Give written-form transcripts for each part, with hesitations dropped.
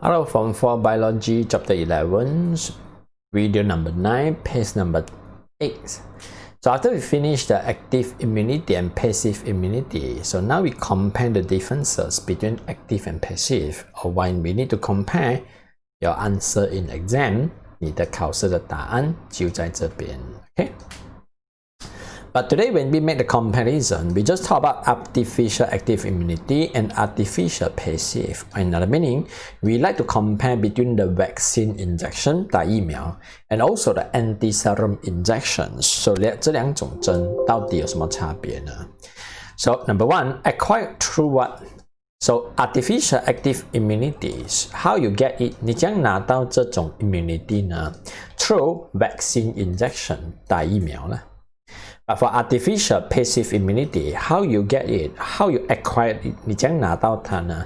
Hello, Form 4 Biology, Chapter 11, video number 9, page number 8. So after we finish the active immunity and passive immunity, so now we compare the differences between active and passive. Or when we need to compare your answer in exam, 你的考试的答案就在这边 okay? But today when we make the comparison, we just talk about artificial active immunity and artificial passive. Another meaning, we like to compare between the vaccine injection 打疫苗 and also the anti-serum injections. So 这两种针到底有什么差别呢？ So number one, acquired through what? So artificial active immunities, how you get it? 你将拿到这种 immunity 呢？ Through vaccine injection 打疫苗了。But for artificial passive immunity, how you get it? How you acquire it? 你将拿到它呢？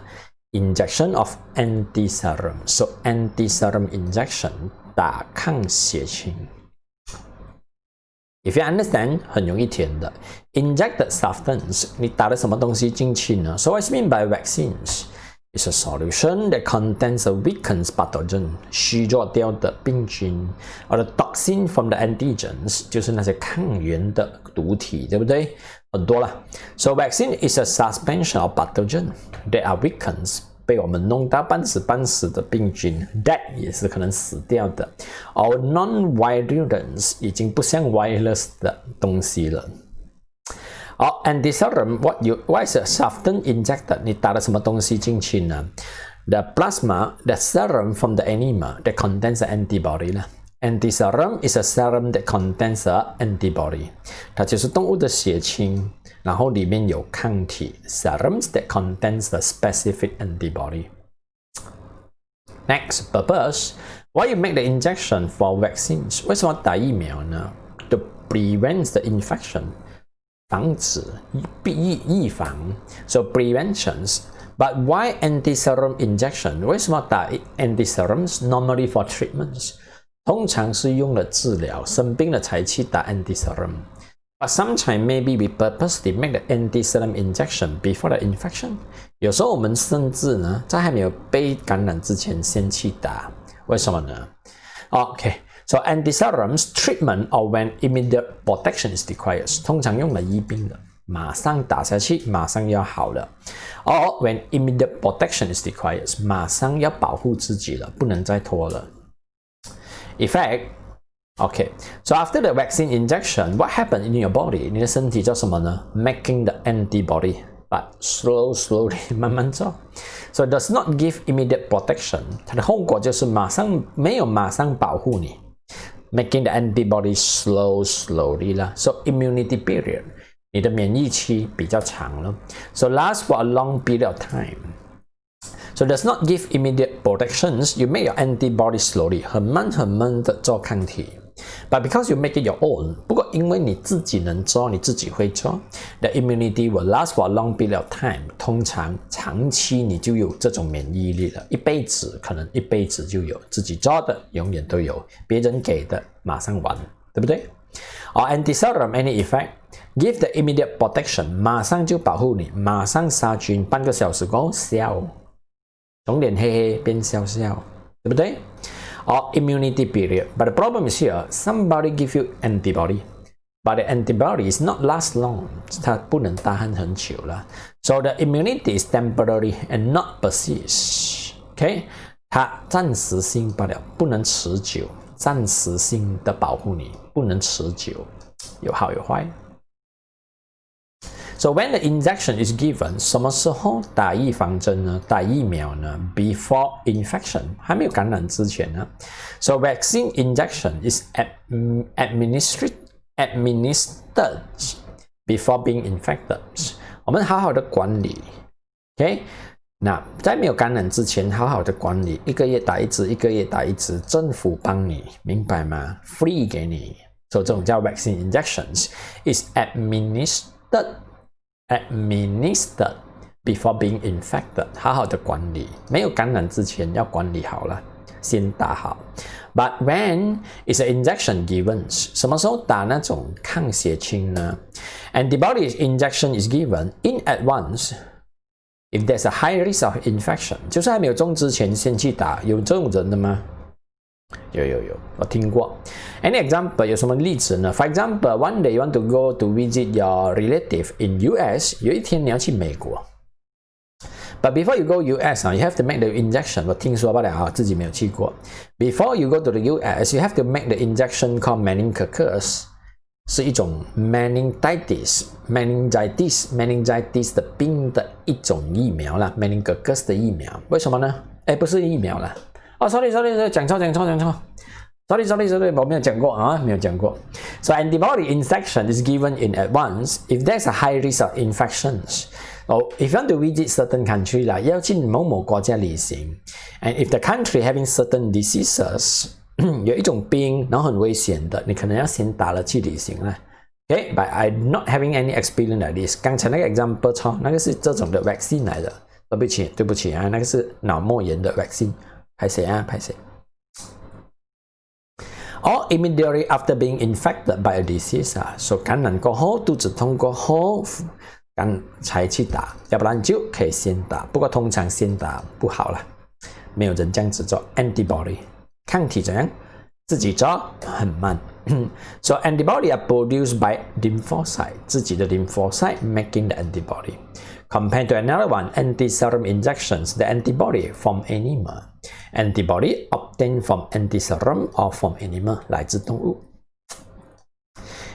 Injection of anti-serum. So anti-serum injection 打抗血清。If you understand, 很容易填的。Injected substance 你打了什么东西进去呢？ So what's mean by vaccines? It's a solution that contains a weakened pathogen 虚弱掉的病菌 or the toxin from the antigens 就是那些抗原的毒体，对不对？很多了。So vaccine is a suspension of pathogen that are weakened 被我们弄到半死半死的病菌 that 也是可能死掉的 or non-virulence 已经不像 virus 的东西了。anti-serum, what is a substance injected? 你打了什么东西进去呢？ The plasma, the serum from the animal that contains an antibody 啦。Anti-serum is a serum that contains an antibody. 它就是动物的血清，然后里面有抗体 serums that contains the specific antibody. Next, purpose. Why you make the injection for vaccines? 为什么打疫苗呢？ To prevent the infection. 防止预防 so preventions. But why anti-serum injection? 为什么打 anti-serums? Normally for treatments. 通常是用了治疗，生病了才去打 anti-serum. But sometimes maybe we purposely make the anti-serum injection before the infection. 有时候我们甚至呢，在还没有被感染之前先去打，为什么呢？ Okay.So anti-serums treatment or when immediate protection is required. 通常用来医病的，马上打下去，马上要好了。Or when immediate protection is required. 马上要保护自己了，不能再拖了。Effect. Okay. So after the vaccine injection, what happened in your body? 你的身体叫什么呢？ Making the antibody. But slowly 慢慢做。So it does not give immediate protection. 它的后果就是没有马上保护你。Making the antibody slowly 啦 So immunity period 你的免疫期比较长了 So last for a long period of time So does not give immediate protections You make your antibody slowly 很慢的做抗体 But because you make it your own 不过因为你自己能做你自己会做 The immunity will last for a long period of time 通常长期你就有这种免疫力了可能一辈子就有自己做的永远都有别人给的马上完对不对 Or anti-serum any effect Give the immediate protection 马上就保护你马上杀菌半个小时过后笑从脸黑黑变笑笑对不对Or immunity period. But the problem is here, somebody give you antibody, but the antibody is not last long. 它不能大汉很久了 So the immunity is temporary and not persist. Okay? 它暂时性罢了，不能持久。暂时性的保护你，不能持久，有好有坏。So when the injection is given, 什么时候打预防針呢？打疫苗呢 ？Before infection， 还没有感染之前呢 ？So vaccine injection is administered before being infected。我们好好的管理 ，OK？ 那在没有感染之前，好好的管理，一个月打一支，一个月打一支，政府帮你，明白吗 ？Free 给你，所以这种叫 vaccine injections is administered before being infected 好好的管理没有感染之前要管理好了先打好 But when is an injection given 什么时候打那种抗血清呢 Antibody injection is given in advance If there's a high risk of infection， 就是还没有中之前先去打，有这种人的吗？有，我听过。Any example 有什么例子呢 ？For example, one day you want to go to visit your relative in US， 有一天你要去美国。But before you go US, you have to make the injection. 我听说罢了，自己没有去过。Before you go to the US, you have to make the injection called meningitis， 是一种 meningitis 的病的一种疫苗啦 ，meningitis 的疫苗。为什么呢？不是疫苗啦。sorry， 讲错。Sorry， 我没有讲过啊，没有讲过。So antibody infection is given in advance if there's a high risk of infections. If you want to visit certain country 啦，要去某某国家旅行 ，and if the country having certain diseases， 有一种病，然后很危险的，你可能要先打了去旅行啦。Okay, but I'm not having any experience like this. 刚才那个 example 错，那个是这种的 vaccine 来的。对不起啊，那个是脑膜炎的 vaccine。拍谁？Or immediately after being infected by a disease 所感染过后，肚子痛过后，才去打，要不然就可以先打。不过通常先打不好了，没有人这样子做。Antibody 抗体怎样？自己做很慢。So antibody are produced by lymphocyte， 自己的 lymphocyte making the antibody. Compared to another one, anti-serum injections, the antibody from animal. Antibody obtained from anti-serum or from animal 来自动物。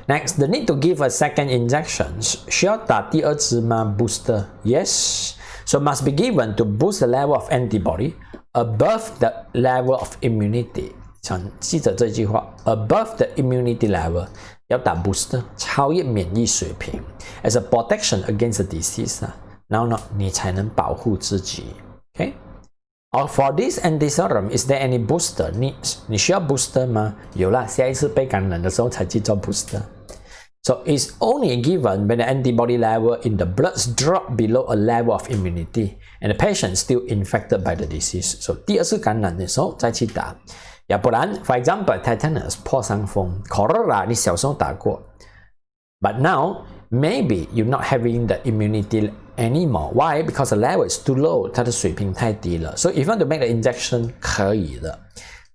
Next, the need to give a second injections. 需要打第二支吗 ？Booster? Yes. So must be given to boost the level of antibody above the level of immunity. 想记着这句话 ，above the immunity level 要打 booster， 超越免疫水平 ，as a protection against the disease 然后呢，你才能保护自己。Okay. Or for this anti-serum, is there any booster needs? 你需要 booster 吗？有啦，下一次被感染的时候才去做 booster。So it's only given when the antibody level in the blood drop below a level of immunity, and the patient still infected by the disease. So 第二次感染的时候再去打。要不然 ，for example, tetanus 破伤风 ，cholera 你小时候打过 ，but now maybe you're not having the immunity anymore. Why? Because the level is too low. 它的水平太低了。So if you want to make the injection， 可以的，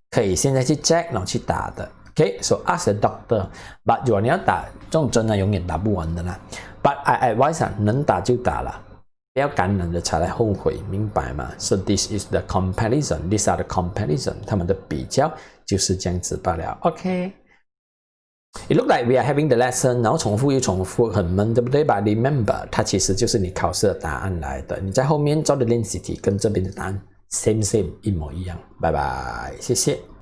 可以现在去 check， 然后去打的。Okay, so ask the doctor. But 如果你要打这种针永远打不完的啦。But I advise 能打就打了。不要感染了才来后悔，明白吗 ？So this is the comparison. These are the comparison. 他们的比较就是这样子罢了。OK. It looks like we are having the lesson. 然后重复又重复，很闷，对不对？ But remember， 它其实就是你考试的答案来的。你在后面做的练习题跟这边的答案 same 一模一样。拜拜，谢谢。